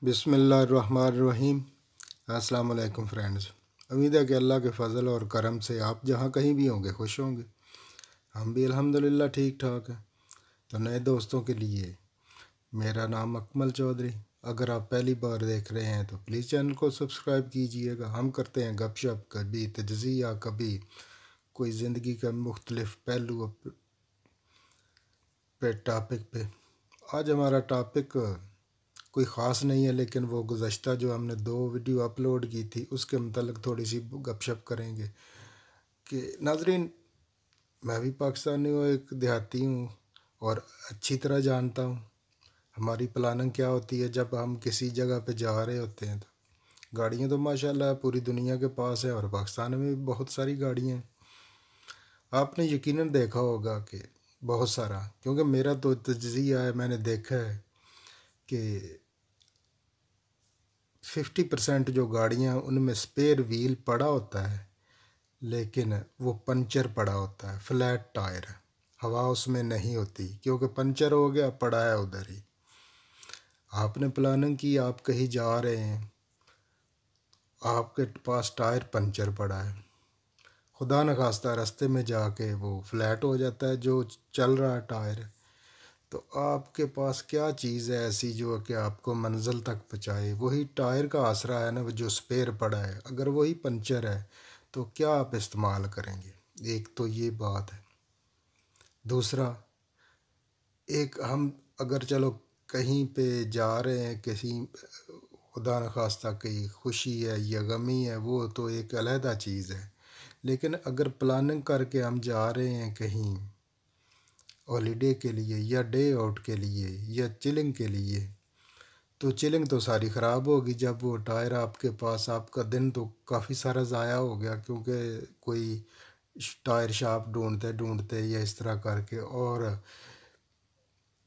बिस्मिल्लाहिर्रहमानिर्रहीम। अस्सलाम वालेकुम फ्रेंड्स। उम्मीद है कि अल्लाह के फ़ज़ल और करम से आप जहाँ कहीं भी होंगे खुश होंगे। हम भी अल्हम्दुलिल्लाह ठीक ठाक हैं। तो नए दोस्तों के लिए मेरा नाम अकमल चौधरी। अगर आप पहली बार देख रहे हैं तो प्लीज़ चैनल को सब्सक्राइब कीजिएगा। हम करते हैं गपशप, कभी तज्ज़िया, कभी कोई ज़िंदगी का मुख्तलिफ़ पहलू पे टॉपिक पे। आज हमारा टॉपिक कोई ख़ास नहीं है, लेकिन वो गुज़श्ता जो हमने 2 वीडियो अपलोड की थी उसके मतलब थोड़ी सी गपशप करेंगे कि नाज़रीन, मैं भी पाकिस्तानी हूँ, एक देहाती हूँ और अच्छी तरह जानता हूँ हमारी प्लानिंग क्या होती है जब हम किसी जगह पे जा रहे होते हैं। तो गाड़ियाँ तो माशाल्लाह पूरी दुनिया के पास है और पाकिस्तान में भी बहुत सारी गाड़ियाँ हैं। आपने यकीनन देखा होगा कि बहुत सारा, क्योंकि मेरा तो तज्ज़िया है, मैंने देखा है कि 50% जो गाड़ियाँ उनमें स्पेयर व्हील पड़ा होता है, लेकिन वो पंचर पड़ा होता है, फ्लैट टायर, हवा उसमें नहीं होती क्योंकि पंचर हो गया, पड़ा है उधर ही। आपने प्लानिंग की, आप कहीं जा रहे हैं, आपके पास टायर पंचर पड़ा है, खुदा न खास्ता रास्ते में जाके वो फ्लैट हो जाता है जो चल रहा है टायर। तो आपके पास क्या चीज़ है ऐसी जो कि आपको मंजिल तक पहुँचाए? वही टायर का आसरा है ना, वो जो स्पेयर पड़ा है। अगर वही पंचर है तो क्या आप इस्तेमाल करेंगे? एक तो ये बात है। दूसरा, एक हम अगर चलो कहीं पे जा रहे हैं, किसी खुदा न खास्ता कहीं खुशी है या गमी है, वो तो एक अलहदा चीज़ है। लेकिन अगर प्लानिंग करके हम जा रहे हैं कहीं हॉलीडे के लिए या डे आउट के लिए या चिलिंग के लिए, तो चिलिंग तो सारी ख़राब होगी जब वो टायर आपके पास, आपका दिन तो काफ़ी सारा ज़ाया हो गया क्योंकि कोई टायर शॉप ढूंढते ढूंढते या इस तरह करके, और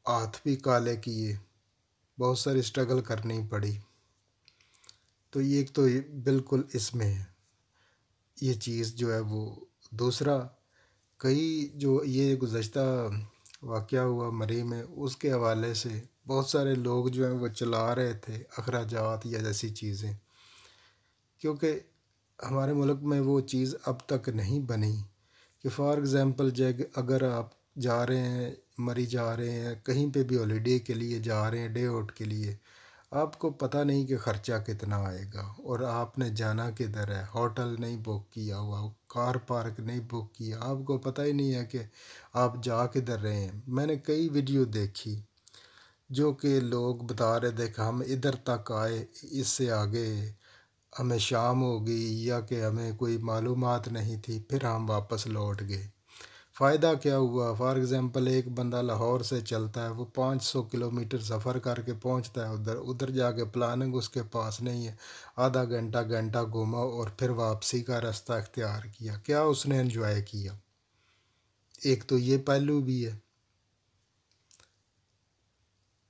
हाथ भी काले किए, बहुत सारी स्ट्रगल करनी पड़ी। तो ये एक तो बिल्कुल इसमें है ये चीज़ जो है वो। दूसरा, कई जो ये गुज़श्ता वाक़या हुआ मरी में, उसके हवाले से बहुत सारे लोग जो हैं वो चला रहे थे अखराजात या जैसी चीज़ें, क्योंकि हमारे मुल्क में वो चीज़ अब तक नहीं बनी कि फ़ॉर एग्ज़ाम्पल जग अगर आप जा रहे हैं, मरी जा रहे हैं, कहीं पे भी हॉलीडे के लिए जा रहे हैं, डे आउट के लिए, आपको पता नहीं कि ख़र्चा कितना आएगा और आपने जाना किधर है, होटल नहीं बुक किया हुआ, कार पार्क नहीं बुक किया, आपको पता ही नहीं है कि आप जा किधर रहे हैं। मैंने कई वीडियो देखी जो कि लोग बता रहे थे कि हम इधर तक आए, इससे आगे हमें शाम हो गई या कि हमें कोई मालूमात नहीं थी, फिर हम वापस लौट गए। फ़ायदा क्या हुआ? फॉर एग्ज़ाम्पल एक बंदा लाहौर से चलता है, वो 500 किलोमीटर सफ़र करके पहुंचता है उधर, उधर जाके प्लानिंग उसके पास नहीं है, आधा घंटा घंटा घूमा और फिर वापसी का रास्ता इख्तियार किया। क्या उसने एंजॉय किया? एक तो ये पहलू भी है।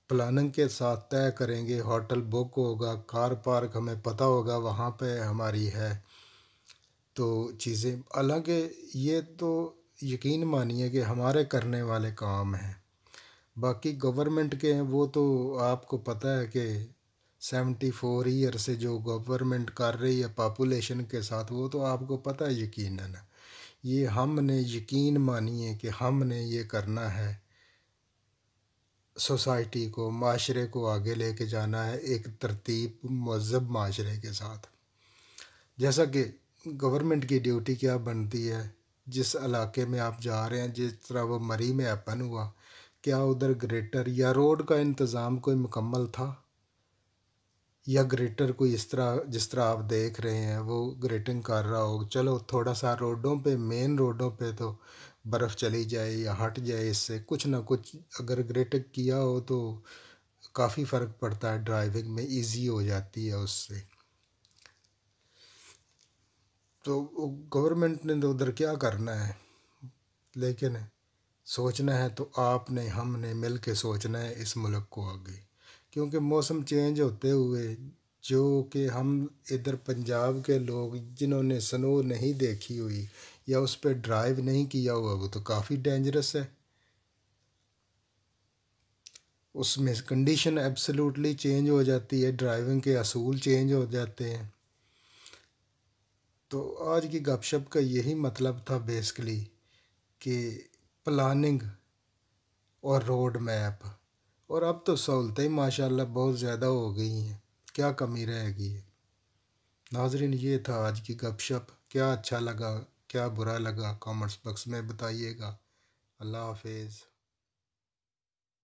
प्लानिंग के साथ तय करेंगे, होटल बुक होगा, कार पार्क हमें पता होगा वहाँ पे हमारी है, तो चीज़ें, हालांकि ये तो यकीन मानिए कि हमारे करने वाले काम हैं, बाकी गवर्नमेंट के हैं, वो तो आपको पता है कि 74 ईयर से जो गवर्नमेंट कर रही है पॉपुलेशन के साथ, वो तो आपको पता है यकीनन। ये हमने यकीन मानिए कि हमने ये करना है, सोसाइटी को, माशरे को आगे लेके जाना है एक तरतीब महज़ब माशरे के साथ। जैसा कि गवर्नमेंट की ड्यूटी क्या बनती है, जिस इलाके में आप जा रहे हैं, जिस तरह वो मरी में हैपन हुआ, क्या उधर ग्रेटर या रोड का इंतज़ाम कोई मुकम्मल था, या ग्रेटर कोई इस तरह जिस तरह आप देख रहे हैं वो ग्रेटिंग कर रहा हो, चलो थोड़ा सा रोडों पे, मेन रोडों पे तो बर्फ़ चली जाए या हट जाए, इससे कुछ ना कुछ अगर ग्रेटिंग किया हो तो काफ़ी फ़र्क पड़ता है, ड्राइविंग में इजी हो जाती है उससे। तो गवर्नमेंट ने तो उधर क्या करना है, लेकिन सोचना है तो आपने हमने मिल के सोचना है इस मुल्क को आगे, क्योंकि मौसम चेंज होते हुए, जो कि हम इधर पंजाब के लोग जिन्होंने स्नो नहीं देखी हुई या उस पर ड्राइव नहीं किया हुआ, वो तो काफ़ी डेंजरस है। اس میں کنڈیشن ایبسلیوٹلی چینج ہو جاتی ہے، ڈرائیونگ کے اصول چینج ہو جاتے ہیں۔ تو آج کی گپ شپ کا یہی مطلب تھا بیسکلی کہ پلاننگ اور روڈ میپ، اور اب تو سہولتیں ماشاء اللہ بہت زیادہ ہو گئی ہیں، کیا کمی رہ گئی ہے۔ ناظرین، یہ تھا آج کی گپ شپ، کیا اچھا لگا کیا برا لگا کامنٹس باکس میں بتائیے گا۔ اللہ حافظ۔